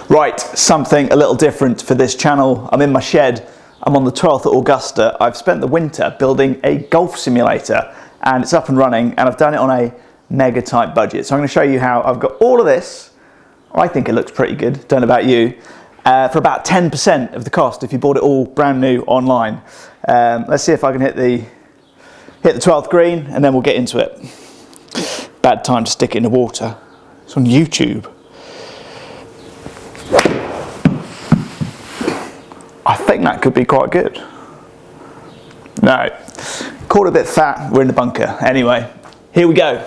Right, something a little different for this channel. I'm in my shed. I'm on the 12th at Augusta. I've spent the winter building a golf simulator and it's up and running, and I've done it on a mega tight budget. So I'm going to show you how I've got all of this. I think it looks pretty good, don't know about you, for about 10% of the cost if you bought it all brand new online. Let's see if I can hit the 12th green and then we'll get into it. Bad time to stick it in the water. It's on YouTube. I think that could be quite good. No, caught a bit fat, we're in the bunker. Anyway, here we go.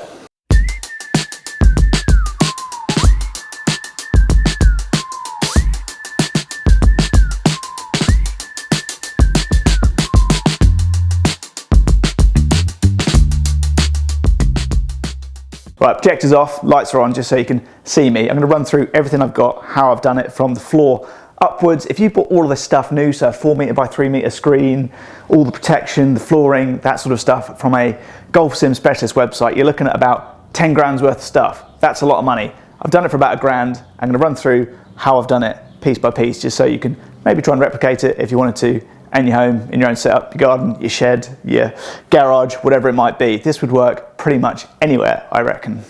Right, projector's off, lights are on just so you can see me. I'm going to run through everything I've got, how I've done it from the floor upwards. If you bought all of this stuff new, so a 4 metre by 3 metre screen, all the protection, the flooring, that sort of stuff from a golf sim specialist website, you're looking at about 10 grand's worth of stuff. That's a lot of money. I've done it for about a grand. I'm going to run through how I've done it piece by piece just so you can maybe try and replicate it if you wanted to in your home, in your own setup, your garden, your shed, your garage, whatever it might be. This would work pretty much anywhere, I reckon.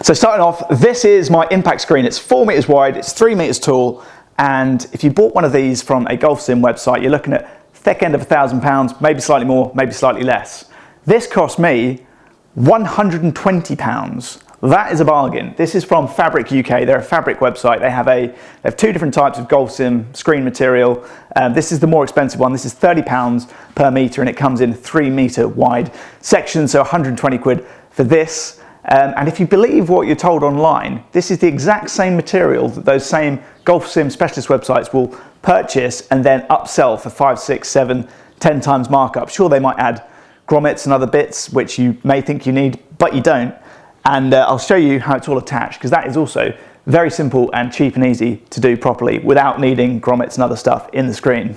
So starting off, this is my impact screen. It's 4 meters wide, it's 3 meters tall, and if you bought one of these from a golf sim website, you're looking at thick end of £1,000, maybe slightly more, maybe slightly less. This cost me £120. That is a bargain. This is from Fabric UK. They're a fabric website. They have two different types of golf sim screen material. This is the more expensive one. This is £30 per metre and it comes in 3 metre wide sections, so 120 quid for this. And if you believe what you're told online, this is the exact same material that those same golf sim specialist websites will purchase and then upsell for 5, 6, 7, 10 times markup. Sure, they might add grommets and other bits which you may think you need, but you don't. And I'll show you how it's all attached, because that is also very simple and cheap and easy to do properly without needing grommets and other stuff in the screen.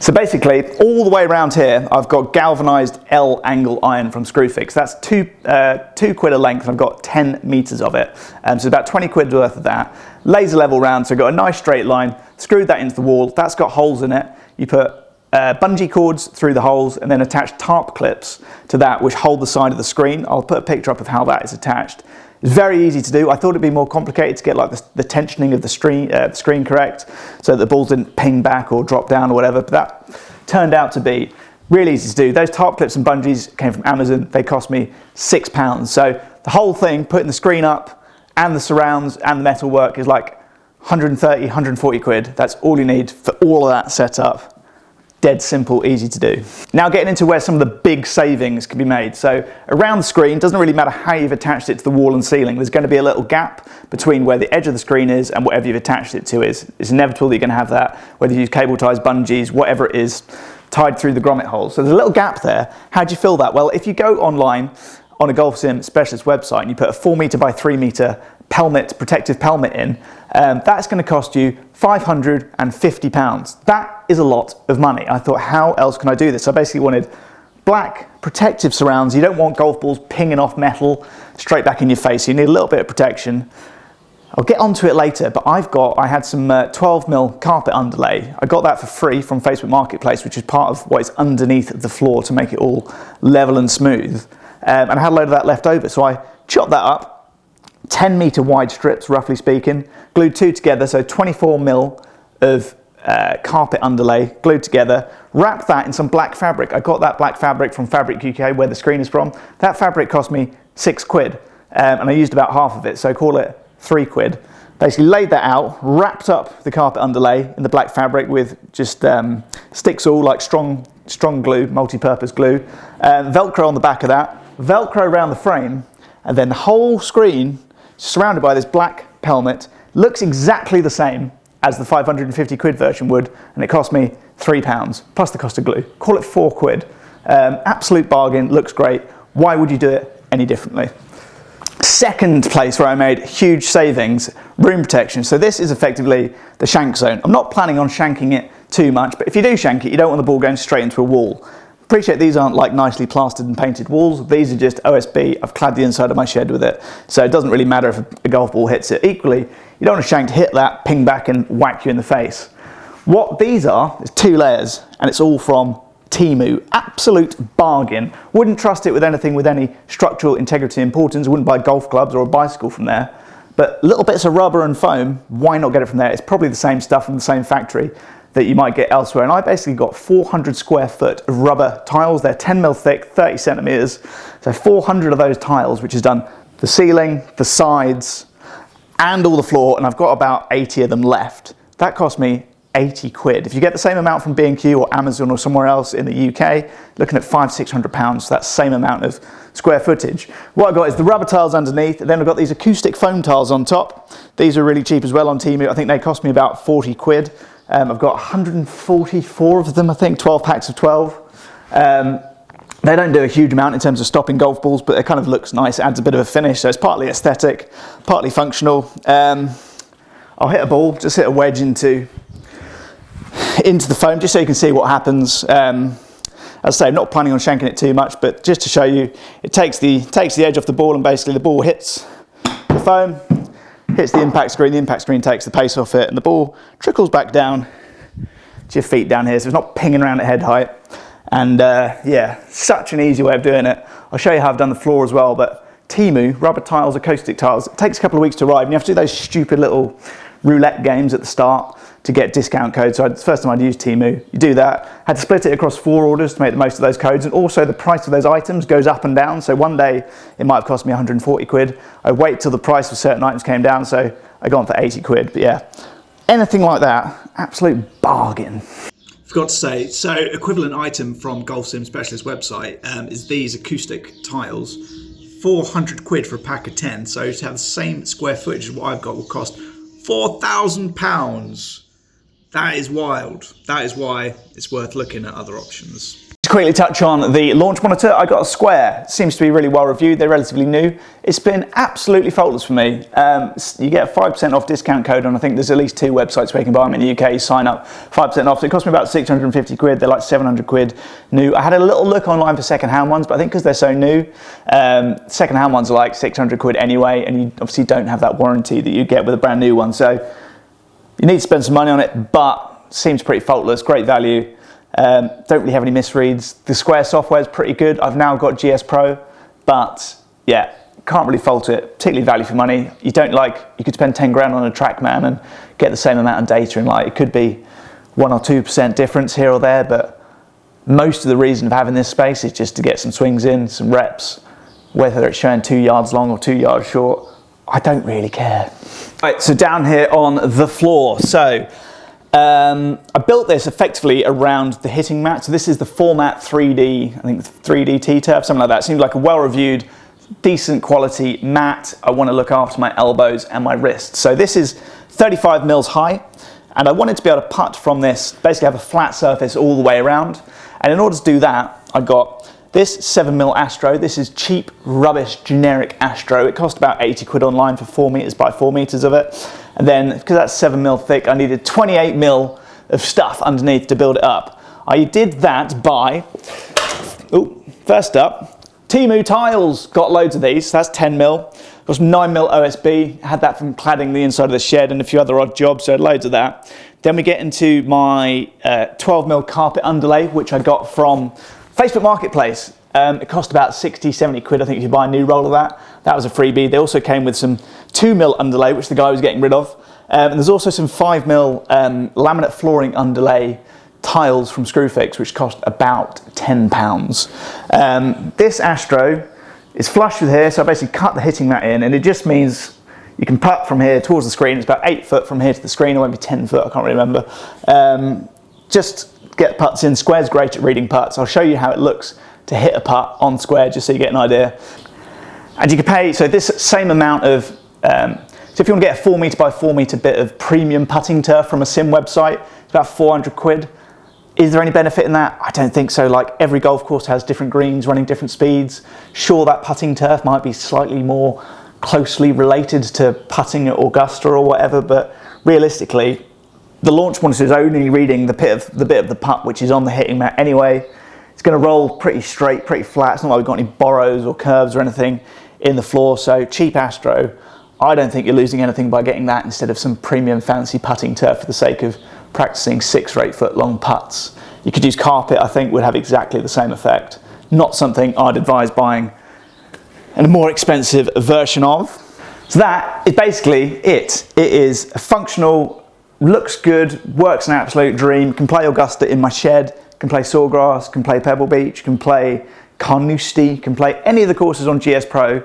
So basically, all the way around here, I've got galvanized L angle iron from Screwfix. That's two quid a length, and I've got 10 meters of it. So about 20 quid worth of that. Laser level round, so I've got a nice straight line, screwed that into the wall. That's got holes in it. You put bungee cords through the holes and then attach tarp clips to that which hold the side of the screen. I'll put a picture up of how that is attached. It's very easy to do. I thought it'd be more complicated to get like the tensioning of the screen correct so that the balls didn't ping back or drop down or whatever, but that turned out to be really easy to do. Those tarp clips and bungees came from Amazon. They cost me £6. So the whole thing, putting the screen up and the surrounds and the metal work, is like 130, 140 quid. That's all you need for all of that setup. Dead simple, easy to do. Now getting into where some of the big savings can be made. So around the screen, doesn't really matter how you've attached it to the wall and ceiling, there's going to be a little gap between where the edge of the screen is and whatever you've attached it to is. It's inevitable that you're going to have that, whether you use cable ties, bungees, whatever it is, tied through the grommet holes. So there's a little gap there. How do you fill that? Well, if you go online on a golf sim specialist website and you put a 4 metre by 3 metre protective pelmet in, that's going to cost you £550. That is a lot of money. I thought, how else can I do this? I basically wanted black protective surrounds. You don't want golf balls pinging off metal straight back in your face. You need a little bit of protection. I'll get onto it later, but I had some 12mm carpet underlay. I got that for free from Facebook Marketplace, which is part of what is underneath the floor to make it all level and smooth. And I had a load of that left over, so I chopped that up. 10 metre wide strips, roughly speaking, glued two together, so 24mm of carpet underlay glued together, wrapped that in some black fabric. I got that black fabric from Fabric UK, where the screen is from. That fabric cost me 6 quid, and I used about half of it, so call it 3 quid. Basically laid that out, wrapped up the carpet underlay in the black fabric with just Sticksall, like strong glue, multi-purpose glue, Velcro on the back of that, Velcro around the frame, and then the whole screen surrounded by this black pelmet. Looks exactly the same as the 550 quid version would, and it cost me £3 plus the cost of glue. Call it 4 quid. Absolute bargain, looks great. Why would you do it any differently? Second place where I made huge savings, room protection. So this is effectively the shank zone. I'm not planning on shanking it too much, but if you do shank it, you don't want the ball going straight into a wall. Appreciate these aren't like nicely plastered and painted walls. These are just OSB. I've clad the inside of my shed with it, so it doesn't really matter if a golf ball hits it. Equally, You don't want a shank to hit that, ping back and whack you in the face. What these are is 2 layers, and it's all from Temu. Absolute bargain. Wouldn't trust it with anything with any structural integrity and importance. Wouldn't buy golf clubs or a bicycle from there. But little bits of rubber and foam, why not get it from there? It's probably the same stuff from the same factory that you might get elsewhere. And I basically got 400 square foot of rubber tiles. They're 10 mil thick, 30 centimeters. So 400 of those tiles, which has done the ceiling, the sides, and all the floor. And I've got about 80 of them left. That cost me 80 quid. If you get the same amount from B&Q or Amazon or somewhere else in the UK, looking at £500–600 for that same amount of square footage. What I've got is the rubber tiles underneath, then I've got these acoustic foam tiles on top. These are really cheap as well on Temu. I think they cost me about 40 quid. I've got 144 of them, I think, 12 packs of 12. They don't do a huge amount in terms of stopping golf balls, but it kind of looks nice, adds a bit of a finish, so it's partly aesthetic, partly functional. I'll hit a ball, just hit a wedge into the foam, just so you can see what happens. As I say, I'm not planning on shanking it too much, but just to show you, it takes the edge off the ball, and basically the ball hits the foam, hits the impact screen takes the pace off it, and the ball trickles back down to your feet down here, so it's not pinging around at head height. And yeah, such an easy way of doing it. I'll show you how I've done the floor as well, but Temu, rubber tiles, acoustic tiles, it takes a couple of weeks to arrive, and you have to do those stupid little roulette games at the start to get discount codes. So it's the first time I'd used Temu. You do that, had to split it across 4 orders to make the most of those codes, and also the price of those items goes up and down. So one day it might have cost me 140 quid. I wait till the price of certain items came down, so I got on for 80 quid. But yeah, anything like that, absolute bargain. Forgot to say, so equivalent item from Golf Sim Specialist website is these acoustic tiles. 400 quid for a pack of 10, so to have the same square footage as what I've got will cost £4,000. That is wild. That is why it's worth looking at other options. To quickly touch on the launch monitor, I got a Square. It seems to be really well reviewed. They're relatively new. It's been absolutely faultless for me. You get a 5% off discount code, and I think there's at least 2 websites where you can buy them in the UK. You sign up, 5% off. So it cost me about 650 quid. They're like 700 quid new. I had a little look online for second-hand ones, but I think because they're so new, second-hand ones are like 600 quid anyway, and you obviously don't have that warranty that you get with a brand new one. So you need to spend some money on it, but seems pretty faultless, great value. Don't really have any misreads. The Square software is pretty good. I've now got GS Pro, but yeah, can't really fault it. Particularly value for money. You could spend 10 grand on a TrackMan and get the same amount of data, and like it could be 1 or 2% difference here or there, but most of the reason of having this space is just to get some swings in, some reps, whether it's showing 2 yards long or 2 yards short. I don't really care. Right, so down here on the floor. So I built this effectively around the hitting mat. So this is the Format 3D, I think 3D T-Turf, something like that. It seems like a well-reviewed, decent quality mat. I want to look after my elbows and my wrists. So this is 35 mils high, and I wanted to be able to putt from this, basically have a flat surface all the way around. And in order to do that, I got this 7mm Astro. This is cheap, rubbish, generic Astro. It cost about 80 quid online for 4 meters by 4 meters of it. And then, because that's 7mm thick, I needed 28mm of stuff underneath to build it up. I did that by, first up, Temu tiles. Got loads of these. So that's 10mm. Got some 9mm OSB. Had that from cladding the inside of the shed and a few other odd jobs, so I had loads of that. Then we get into my 12mm carpet underlay, which I got from Facebook Marketplace. It cost about 60, 70 quid, I think, if you buy a new roll of that. That was a freebie. They also came with some 2mm underlay, which the guy was getting rid of. And there's also some 5mm laminate flooring underlay tiles from Screwfix, which cost about £10. This Astro is flush with here, so I basically cut the hitting mat in, and it just means you can putt from here towards the screen. It's about 8 foot from here to the screen, or maybe 10 foot, I can't really remember. Just get putts in. Square's great at reading putts. I'll show you how it looks to hit a putt on Square, just so you get an idea. And you can pay, so this same amount of, so if you want to get a 4 meter by 4 meter bit of premium putting turf from a sim website, it's about 400 quid. Is there any benefit in that? I don't think so. Like, every golf course has different greens running different speeds. Sure, that putting turf might be slightly more closely related to putting at Augusta or whatever, but realistically, the launch monitor is only reading the bit of the putt which is on the hitting mat anyway. It's going to roll pretty straight, pretty flat. It's not like we've got any borrows or curves or anything in the floor. So cheap Astro, I don't think you're losing anything by getting that instead of some premium fancy putting turf for the sake of practicing 6 or 8 foot long putts. You could use carpet, I think would have exactly the same effect. Not something I'd advise buying a more expensive version of. So that is basically it. It is functional, looks good, works an absolute dream. Can play Augusta in my shed, can play Sawgrass, can play Pebble Beach, can play Carnoustie, can play any of the courses on GS Pro,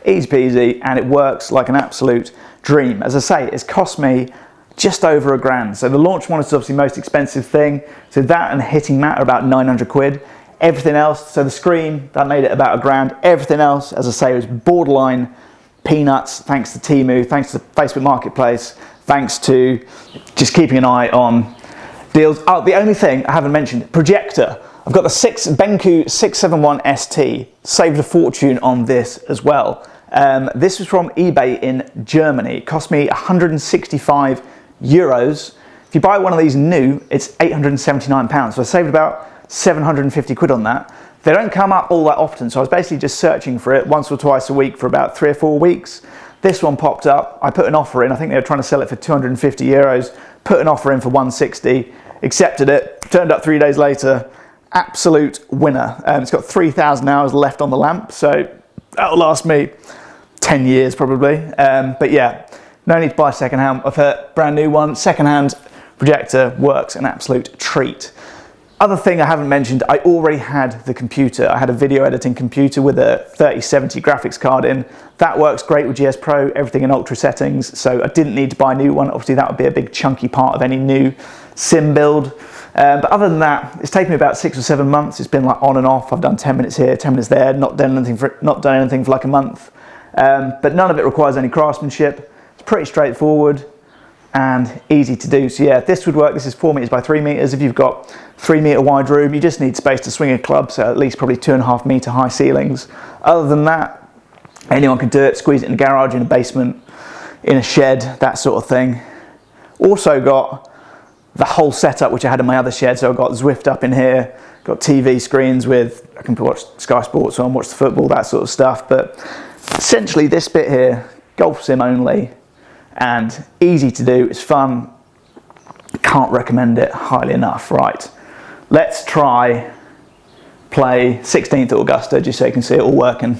easy peasy, and it works like an absolute dream. As I say, it's cost me just over £1,000. So the launch one is obviously the most expensive thing. So that and hitting mat are about 900 quid. Everything else, so the screen, that made it about £1,000. Everything else, as I say, was borderline peanuts, thanks to Temu, thanks to Facebook Marketplace, thanks to just keeping an eye on deals. Oh, the only thing I haven't mentioned, projector. I've got the Benku 671 ST, saved a fortune on this as well. This was from eBay in Germany. It cost me 165 euros. If you buy one of these new, it's 879 pounds. So I saved about 750 quid on that. They don't come up all that often, so I was basically just searching for it once or twice a week for about 3 or 4 weeks. This one popped up, I put an offer in, I think they were trying to sell it for 250 euros, put an offer in for 160, accepted it, turned up 3 days later, absolute winner. It's got 3,000 hours left on the lamp, so that'll last me 10 years probably. But yeah, no need to buy second-hand of a brand new one. Second-hand projector works an absolute treat. Other thing I haven't mentioned, I already had the computer. I had a video editing computer with a 3070 graphics card in. That works great with GS Pro, everything in ultra settings, so I didn't need to buy a new one. Obviously that would be a big chunky part of any new sim build. But other than that, it's taken me about 6 or 7 months. It's been like on and off. I've done 10 minutes here, 10 minutes there, not done anything for like a month. But none of it requires any craftsmanship. It's pretty straightforward and easy to do. So yeah, this would work. This is 4 meters by 3 meters. If you've got 3 meter wide room, you just need space to swing a club, so at least probably 2.5 meter high ceilings. Other than that, anyone can do it. Squeeze it in a garage, in a basement, in a shed, that sort of thing. Also got the whole setup which I had in my other shed. So I've got Zwift up in here, got TV screens with, I can watch Sky Sports on, watch the football, that sort of stuff. But essentially this bit here, golf sim only, and easy to do, it's fun. Can't recommend it highly enough. Right, let's try play 16th at Augusta just so you can see it all working.